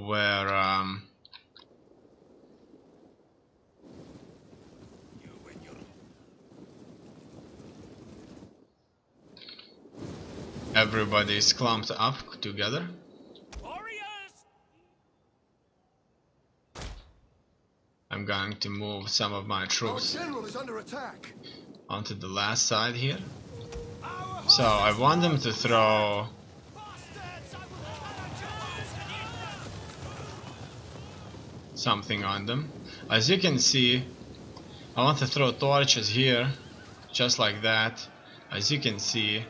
where everybody is clumped up together. I'm going to move some of my troops onto the last side here. So I want them to throw something on them. As you can see, I want to throw torches here, just like that. As you can see,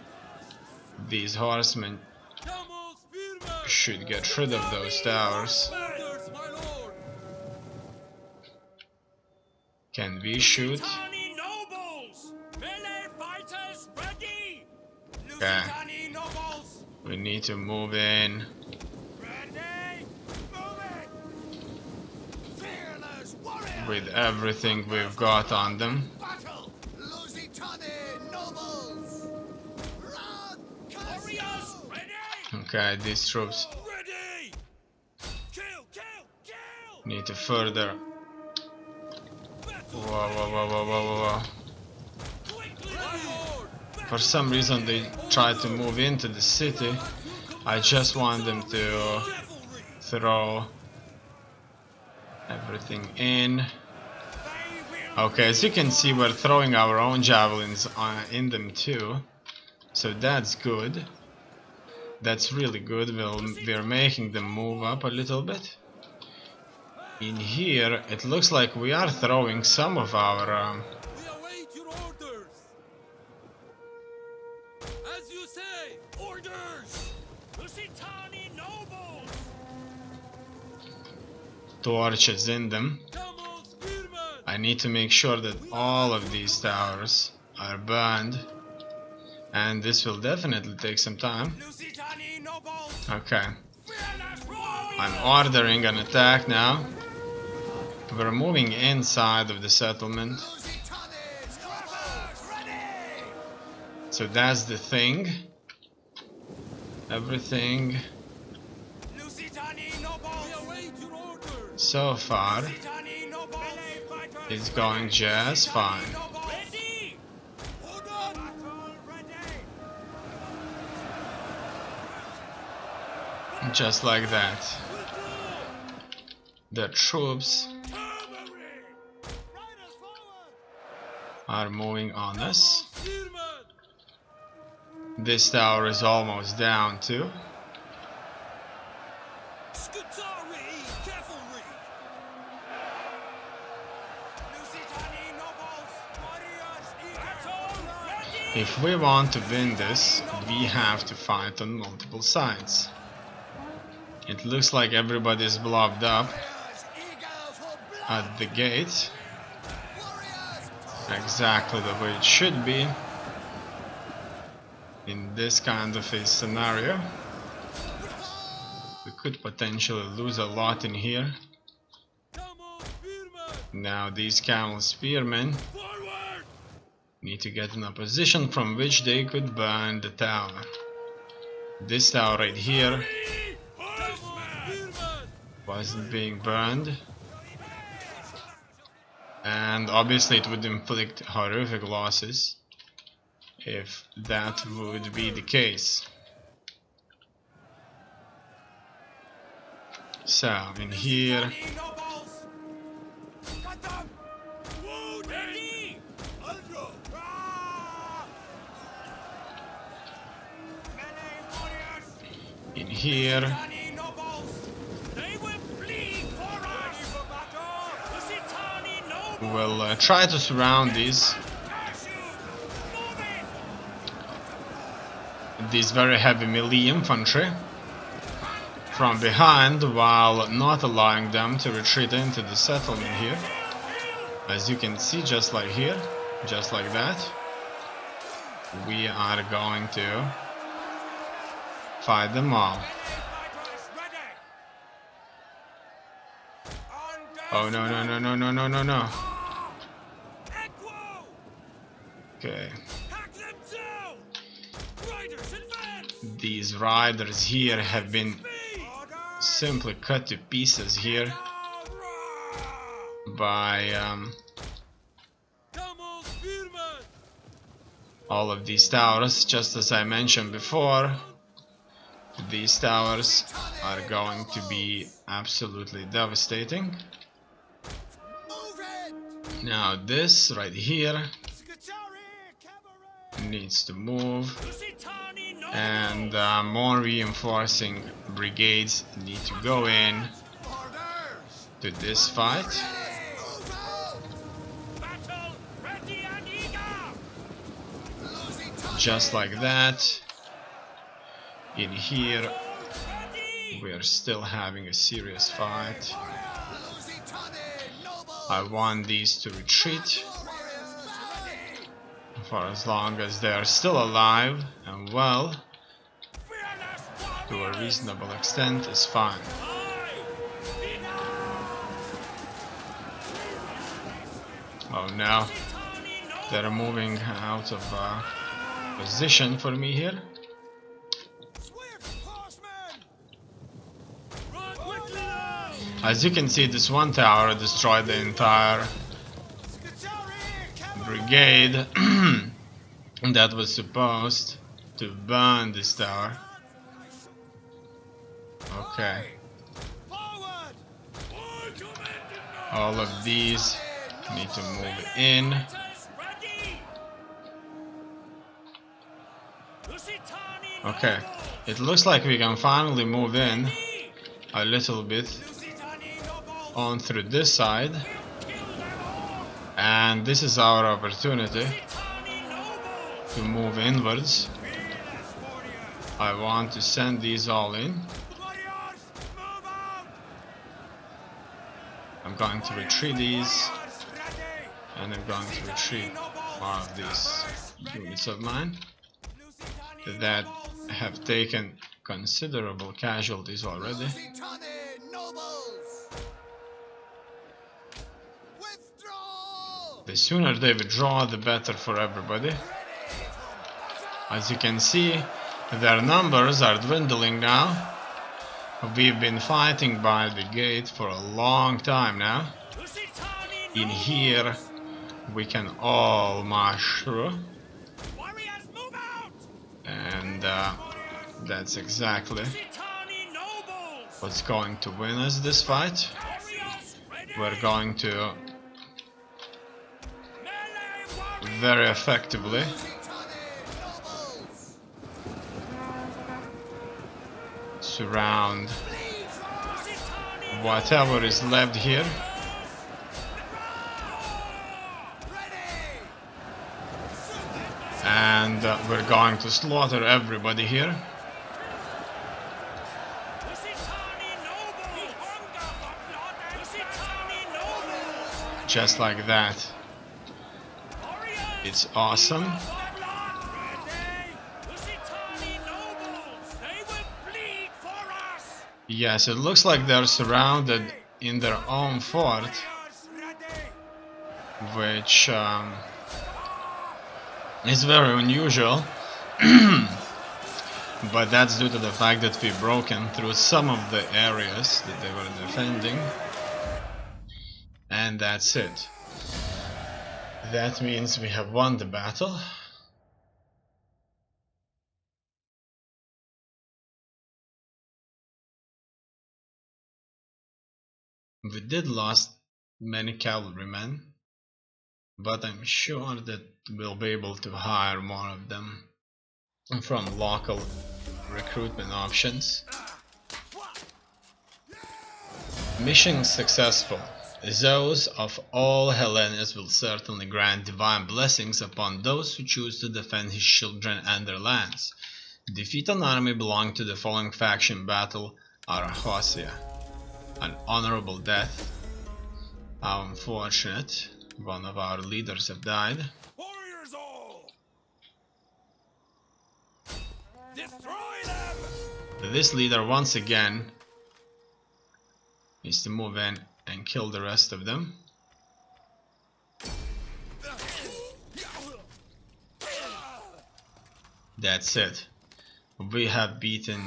these horsemen should get rid of those towers. Can we shoot? Okay. We need to move in. With everything we've got on them. Okay, these troops need to further. Whoa. For some reason they try to move into the city. I just want them to throw everything in. Okay, as you can see, we're throwing our own javelins in them too. So that's good. That's really good. We're making them move up a little bit. In here, it looks like we are throwing some of our torches in them. I need to make sure that all of these towers are burned, and this will definitely take some time. Okay, I'm ordering an attack now. We're moving inside of the settlement. So that's the thing. Everything so far is going just fine. Just like that. The troops are moving on us. This tower is almost down too. If we want to win this, we have to fight on multiple sides. It looks like everybody's blocked up at the gate. Exactly the way it should be in this kind of a scenario. We could potentially lose a lot in here. Now these camel spearmen need to get in a position from which they could burn the tower. This tower right here wasn't being burned, and obviously it would inflict horrific losses if that would be the case. So in here we'll try to surround these very heavy melee infantry from behind, while not allowing them to retreat into the settlement here. As you can see, just like here, just like that, we are going to fight them all. Oh no. Okay. These riders here have been simply cut to pieces here by all of these towers. Just as I mentioned before, these towers are going to be absolutely devastating. Now this right here needs to move, and more reinforcing brigades need to go in to this fight. Just like that. In here we are still having a serious fight. I want these to retreat for as long as they are still alive and well, to a reasonable extent is fine. Oh no, they're moving out of position for me here. As you can see, this one tower destroyed the entire brigade that was supposed to burn this tower. Okay. All of these need to move in. Okay. It looks like we can finally move in a little bit on through this side, and this is our opportunity to move inwards. I want to send these all in. I'm going to retreat these, and I'm going to retreat more of these units of mine that have taken considerable casualties already. The sooner they withdraw, the better for everybody. As you can see, their numbers are dwindling now. We've been fighting by the gate for a long time now. In here, we can all march through. And that's exactly what's going to win us this fight. We're going to very effectively surround whatever is left here. And we're going to slaughter everybody here. Just like that. It's awesome. Yes, it looks like they're surrounded in their own fort, which is very unusual. But that's due to the fact that we've broken through some of the areas that they were defending. And that's it. That means we have won the battle. We did lose many cavalrymen, but I'm sure that we'll be able to hire more of them from local recruitment options. Mission successful. Zeus of all Hellenes will certainly grant divine blessings upon those who choose to defend his children and their lands. Defeat an army belonging to the following faction: battle Arachosia. An honorable death. How unfortunate. One of our leaders have died. Warriors all! Destroy them! This leader once again needs to move in and kill the rest of them. That's it. We have beaten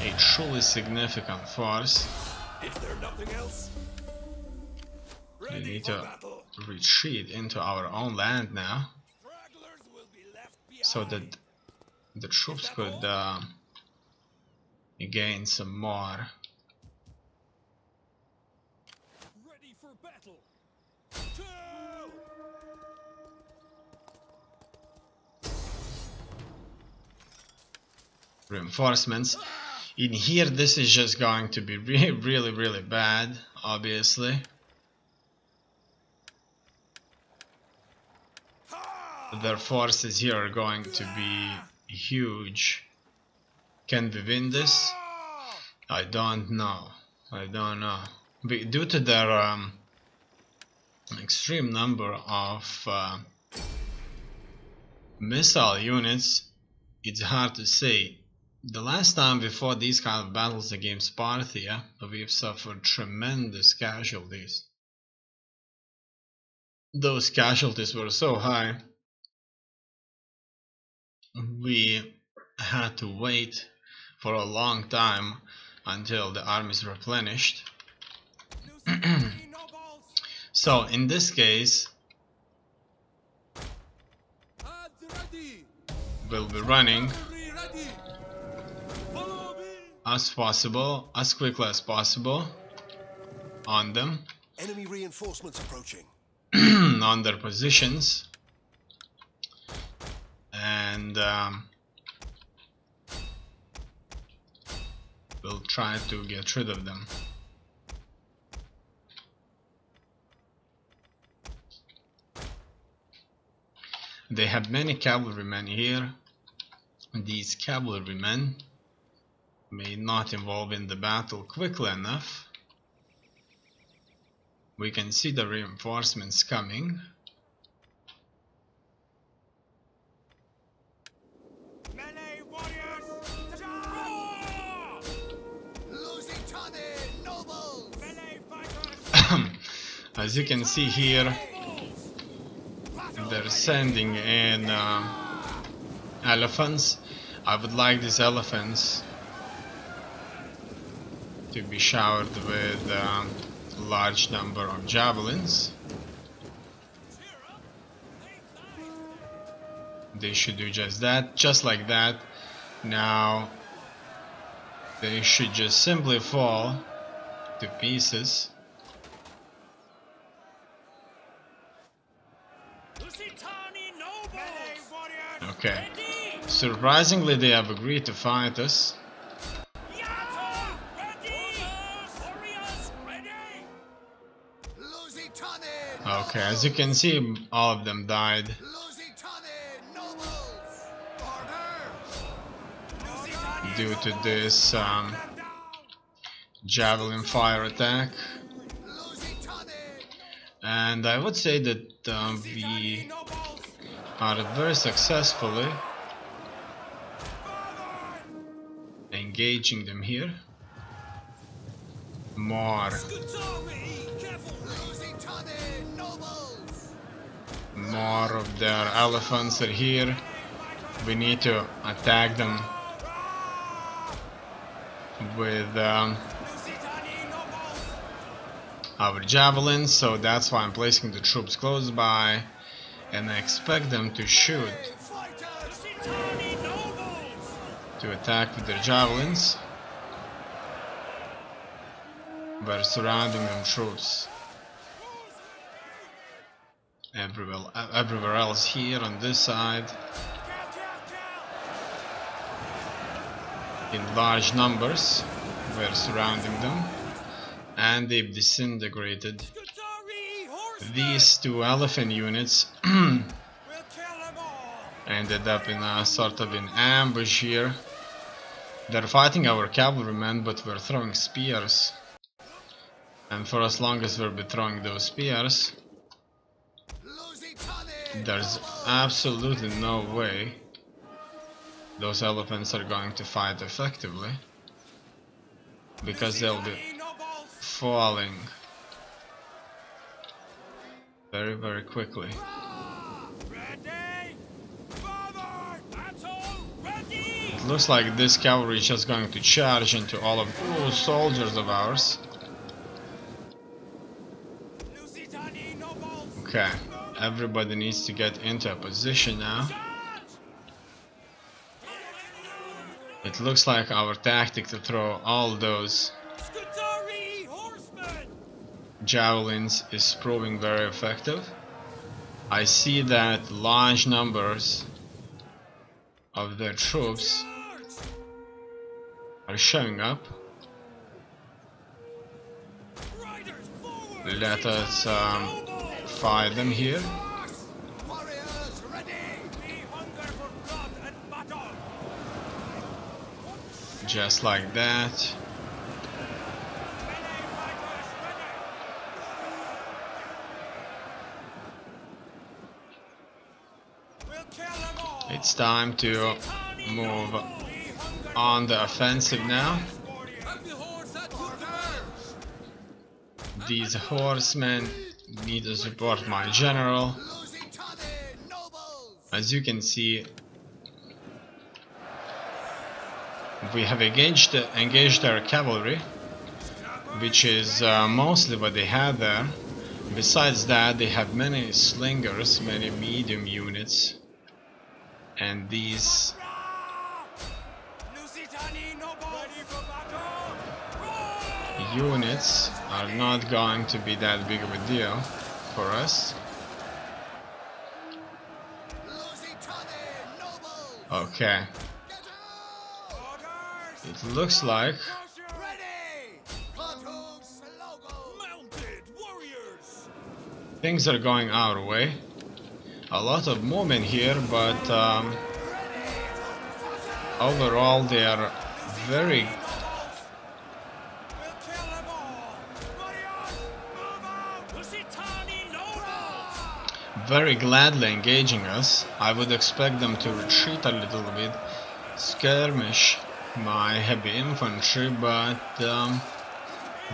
a truly significant force. Is there nothing else? We Ready need for to battle. retreat into our own land now, Stragglers will be left behind. so that the troops that could gain some more. Ready for battle. Kill! Reinforcements. In here, this is just going to be really bad, obviously. Their forces here are going to be huge. Can we win this? I don't know. I don't know. Due to their extreme number of missile units, it's hard to say. The last time we fought these kind of battles against Parthia, we've suffered tremendous casualties. Those casualties were so high, we had to wait for a long time until the armies replenished. So in this case, we'll be running as quickly as possible on them, Enemy reinforcements approaching. on their positions, and we'll try to get rid of them. They have many cavalrymen here. These cavalrymen may not involve in the battle quickly enough. We can see the reinforcements coming. Melee warriors! Nobles! Melee fighters! As you can see here, they're sending in elephants. I would like these elephants to be showered with a large number of javelins. They should do just that, just like that. Now they should just simply fall to pieces. Okay. Surprisingly, they have agreed to fight us. Okay, as you can see, all of them died. Due to this javelin fire attack. And I would say that we are very successfully engaging them here. More of their elephants are here. We need to attack them with our javelins, so that's why I'm placing the troops close by, and I expect them to shoot, to attack with their javelins. We're surrounding them troops everywhere else here on this side in large numbers. We're surrounding them, and they've disintegrated. These two elephant units ended up in a sort of an ambush here. They're fighting our cavalrymen, but we're throwing spears, and for as long as we'll be throwing those spears, there's absolutely no way those elephants are going to fight effectively, because they'll be falling very quickly. It looks like this cavalry is just going to charge into all of those soldiers of ours. Lusitani nobles. Okay, everybody needs to get into a position now. It looks like our tactic to throw all those Scutari horsemen. javelins is proving very effective. I see that large numbers of their troops are showing up. Riders forward. Let us fight them here. Warriors ready. We hunger for blood and battle. Just like that. Melee fighters ready. We'll kill them all. It's time to move on the offensive now. These horsemen need to support my general. As you can see, we have engaged their cavalry, which is mostly what they had there. Besides that, they have many slingers, many medium units, and these Lusitani nobles. Ready for battle. units are not going to be that big of a deal for us. Okay, Orders. it looks like Ready. Mounted warriors. things are going our way. A lot of movement here, but overall they are very We'll kill them all. Warriors, move out. Lusitani nobles. very gladly engaging us. I would expect them to retreat a little bit, skirmish my heavy infantry, but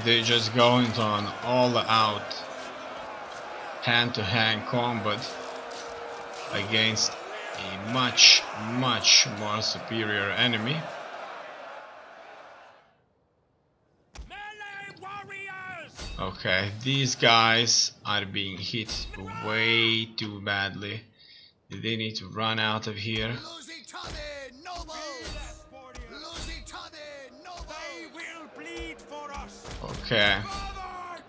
they just go into an all-out hand-to-hand combat against a much more superior enemy. Melee warriors. Okay, these guys are being hit way too badly. They need to run out of here. They will bleed for us. Okay, Forward.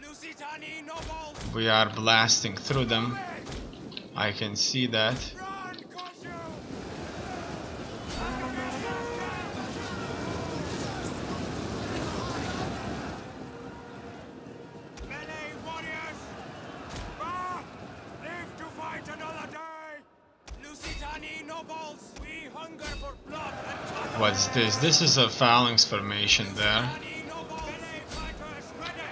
Lusitani nobles. we are blasting through them. I can see that. Run, Koshu. Melee warriors. Bah! Live to fight another day. Lusitani nobles. We hunger for blood and battle. What's this? This is a phalanx formation there. Lusitani nobles. Melee fighters ready.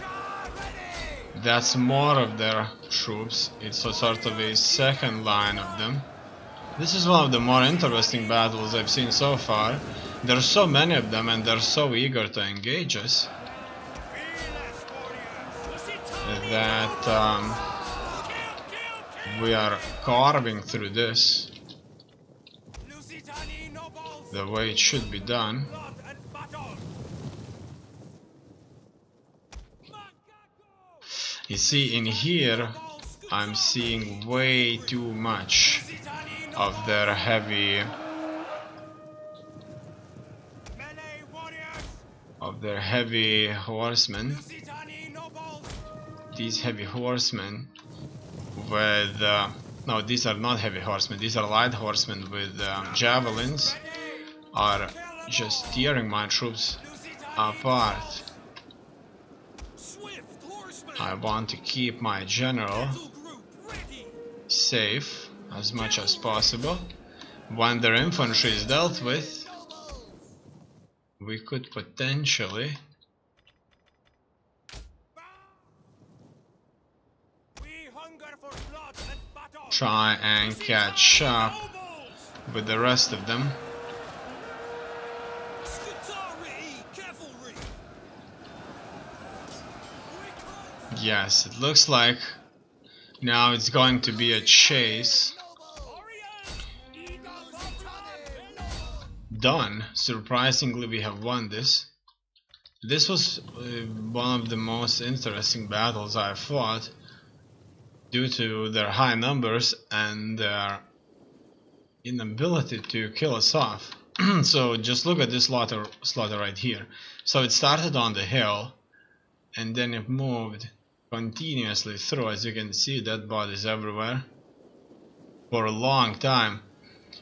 Charge ready. That's more of their troops. It's a sort of a second line of them. This is one of the more interesting battles I've seen so far. There's so many of them and they're so eager to engage us Fearless warriors. Lusitani that kill. we are carving through this Lusitani nobles. the way it should be done. Blood and battle. You see, in here I'm seeing way too much of their heavy Melee horsemen. Lusitani nobles. These heavy horsemen with no, these are not heavy horsemen, these are light horsemen with javelins are just tearing my troops apart. Swift horsemen. I want to keep my general Battle group ready. safe as much as possible. When their infantry is dealt with, we could potentially We hunger for blood and battle. try and catch up Nobles. with the rest of them. Scutari cavalry. Yes, it looks like now it's going to be a chase. Warriors. Eagles of done. Surprisingly, we have won this. This was one of the most interesting battles I fought due to their high numbers and their inability to kill us off. So just look at this slaughter right here. So it started on the hill and then it moved continuously through. As you can see, dead bodies everywhere for a long time.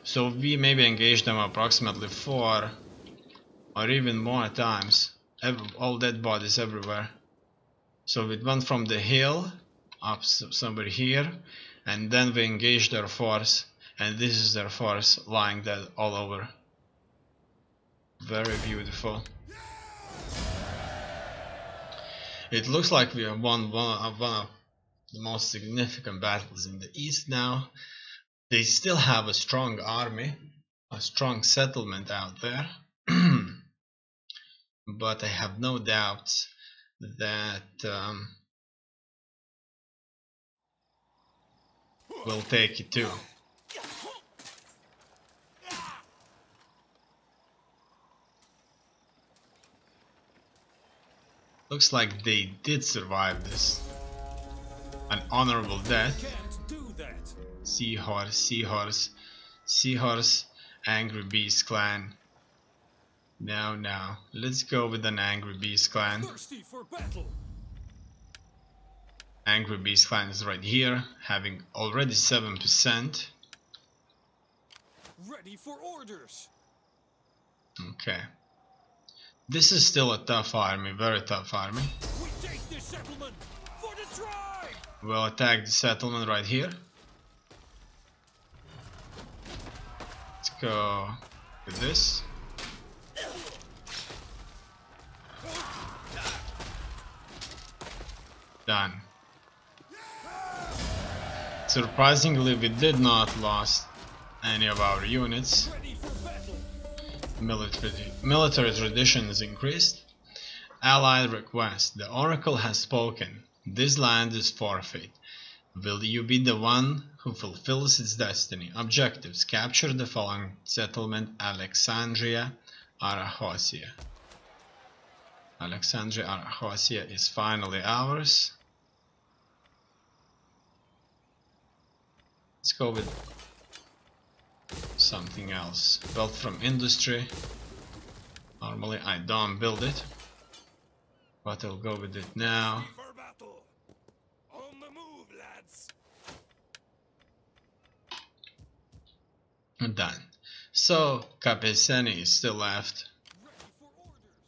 So we maybe engaged them approximately 4 or even more times. All dead bodies everywhere. So it went from the hill up somewhere here, and then we engaged their force, and this is their force lying dead all over. Very beautiful. It looks like we have won one of the most significant battles in the east now. They still have a strong army, a strong settlement out there. But I have no doubts that we'll take it too. Looks like they did survive this. An honorable death. Seahorse, seahorse, seahorse, angry beast clan. Now, let's go with an angry beast clan. Thirsty for battle. Angry beast clan is right here, having already 7%. Ready for orders. Okay. This is still a tough army, very tough army. We take this settlement for the tribe. We'll attack the settlement right here. Let's go with this. Done. Surprisingly, we did not lose any of our units. Military tradition is increased. Allied request. The oracle has spoken. This land is forfeit. Will you be the one who fulfills its destiny? Objectives. Capture the following settlement: Alexandria, Arachosia. Alexandria, Arachosia is finally ours. Let's go with something else. Wealth from industry. Normally I don't build it, but I'll go with it now. On the move, lads. Done. So Capeceni is still left,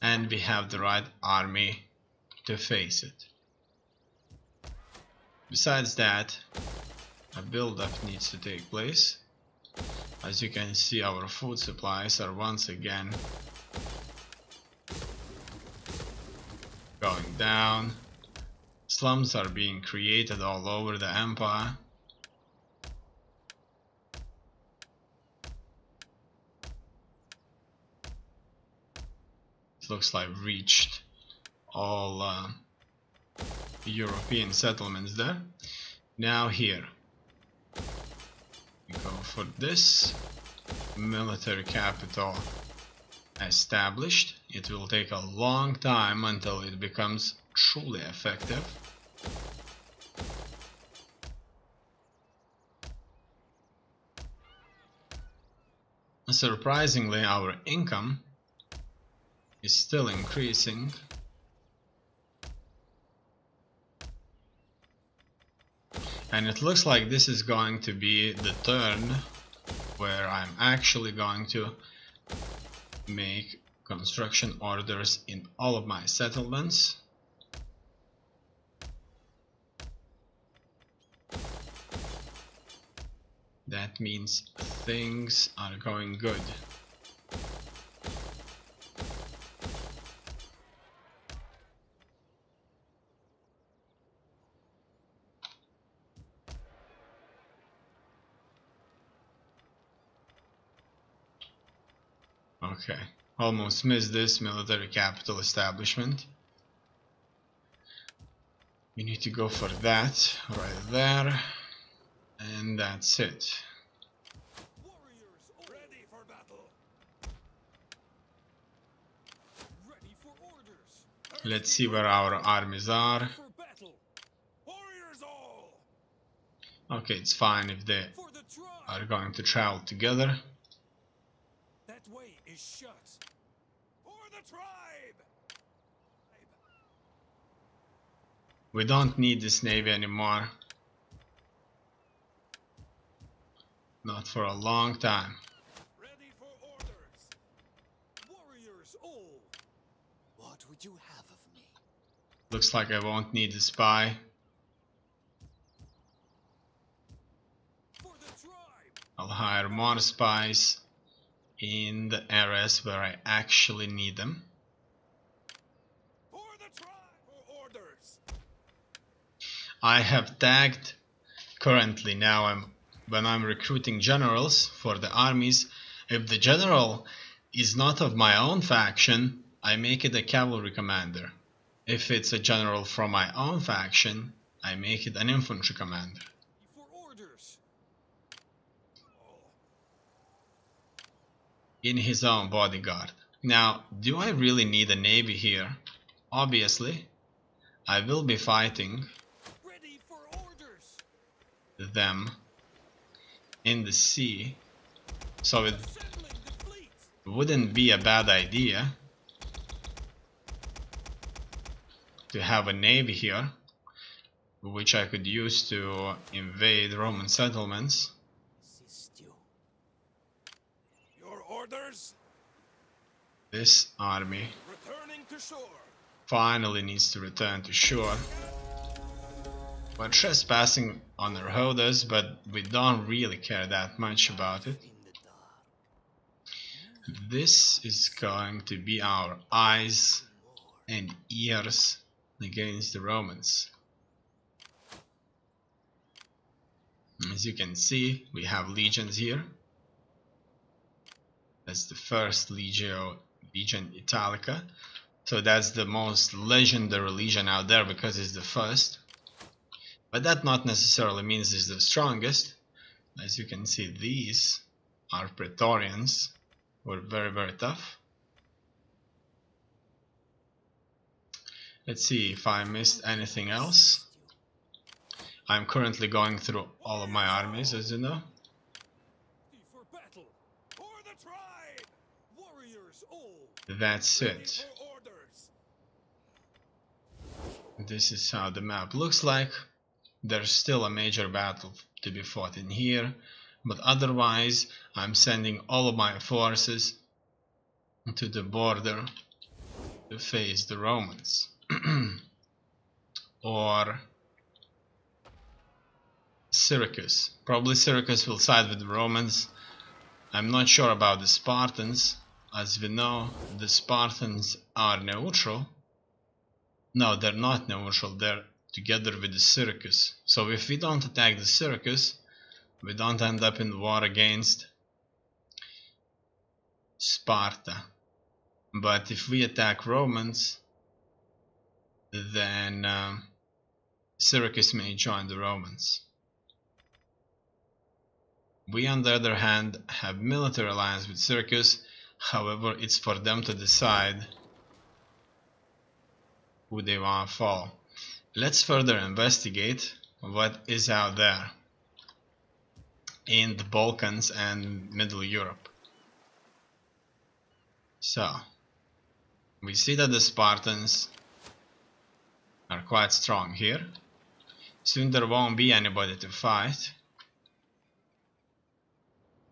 and we have the right army to face it. Besides that, a build-up needs to take place. As you can see, our food supplies are once again going down. Slums are being created all over the empire. It looks like we've reached all European settlements there. Now here we go for this military capital established. It will take a long time until it becomes truly effective. Surprisingly, our income is still increasing. And it looks like this is going to be the turn where I'm actually going to make construction orders in all of my settlements. That means things are going good. Okay, almost missed this military capital establishment. We need to go for that right there, and that's it. Warriors ready for battle. Let's see where our armies are. For battle. Warriors all. Okay, it's fine if they For the are tribe. going to travel together. That way is shut. For the tribe. We don't need this navy anymore. Not for a long time. Ready for orders. Warriors all. What would you have of me? Looks like I won't need a spy. For the tribe. I'll hire more spies in the areas where I actually need them. For the tribe. For orders. I have tagged currently now when I'm recruiting generals for the armies. If the general is not of my own faction, I make it a cavalry commander. If it's a general from my own faction, I make it an infantry commander. For orders. In his own bodyguard. Now, do I really need a navy here? Obviously, I will be fighting Ready for orders. them in the sea, so it Assembling the fleet. wouldn't be a bad idea to have a navy here, which I could use to invade Roman settlements. Your orders. This army Returning to shore. finally needs to return to shore. We're trespassing on our holders, but we don't really care that much about it. This is going to be our eyes and ears against the Romans. As you can see, we have legions here. That's the first Legion Italica. So that's the most legendary legion out there because it's the first. But that not necessarily means it's the strongest. As you can see, these are Praetorians, who are very, very tough. Let's see if I missed anything else. I'm currently going through all of my armies, as you know. For battle. For the tribe. Warriors all. That's it. For orders. This is how the map looks like. There's still a major battle to be fought in here, but otherwise I'm sending all of my forces to the border to face the Romans. Or Syracuse. Probably Syracuse will side with the Romans. I'm not sure about the Spartans. As we know, the Spartans are neutral. No, they're not neutral, they're together with the Syracuse. So if we don't attack the Syracuse, we don't end up in war against Sparta. But if we attack Romans, then Syracuse may join the Romans. We, on the other hand, have military alliance with Syracuse. However, it's for them to decide who they want to follow. Let's further investigate what is out there in the Balkans and Middle Europe. So, we see that the Spartans are quite strong here. Soon there won't be anybody to fight.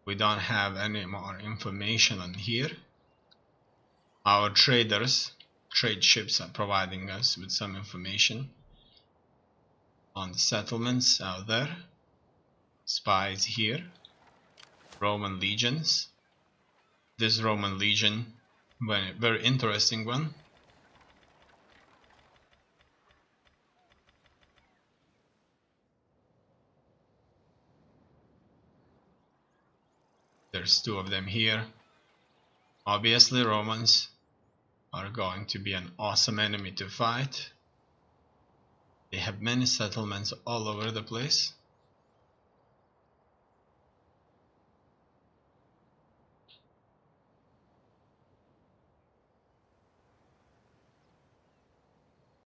We don't have any more information on here. Our trade ships are providing us with some information on the settlements out there. Spies here. Roman legions. This Roman legion, very interesting one. There's two of them here. Obviously, Romans are going to be an awesome enemy to fight. They have many settlements all over the place.